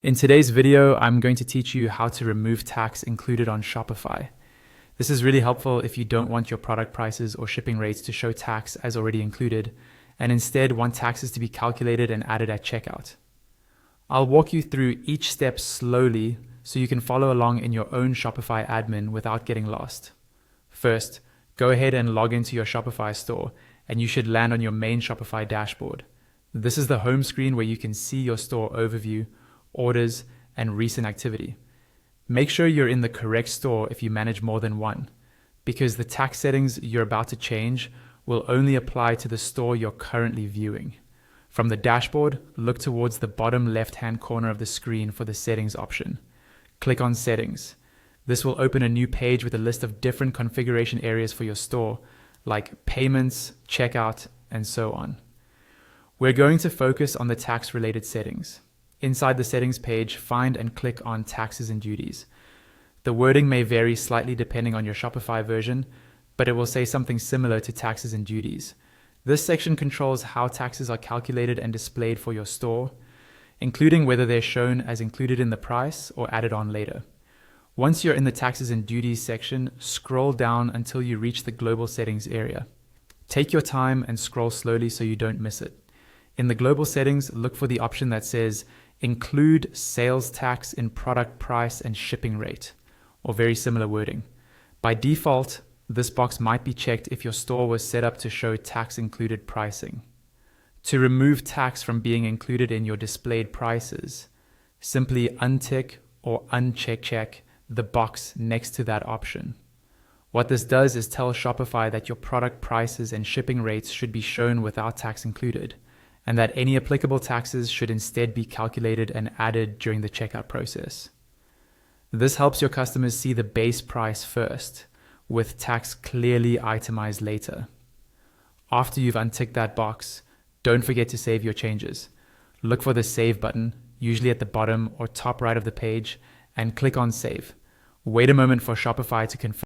In today's video, I'm going to teach you how to remove tax included on Shopify. This is really helpful if you don't want your product prices or shipping rates to show tax as already included, and instead want taxes to be calculated and added at checkout. I'll walk you through each step slowly so you can follow along in your own Shopify admin without getting lost. First, go ahead and log into your Shopify store, and you should land on your main Shopify dashboard. This is the home screen where you can see your store overview, orders, and recent activity. Make sure you're in the correct store if you manage more than one, because the tax settings you're about to change will only apply to the store you're currently viewing. From the dashboard, look towards the bottom left-hand corner of the screen for the settings option. Click on Settings. This will open a new page with a list of different configuration areas for your store, like payments, checkout, and so on. We're going to focus on the tax-related settings. Inside the settings page, find and click on Taxes and Duties. The wording may vary slightly depending on your Shopify version, but it will say something similar to Taxes and Duties. This section controls how taxes are calculated and displayed for your store, including whether they're shown as included in the price or added on later. Once you're in the Taxes and Duties section, scroll down until you reach the Global Settings area. Take your time and scroll slowly so you don't miss it. In the global settings, look for the option that says Include sales tax in product price and shipping rate, or very similar wording. By default, this box might be checked if your store was set up to show tax included pricing. To remove tax from being included in your displayed prices, simply untick or uncheck the box next to that option. What this does is tell Shopify that your product prices and shipping rates should be shown without tax included, and that any applicable taxes should instead be calculated and added during the checkout process. This helps your customers see the base price first, with tax clearly itemized later. After you've unticked that box, don't forget to save your changes. Look for the Save button, usually at the bottom or top right of the page, and click on Save. Wait a moment for Shopify to confirm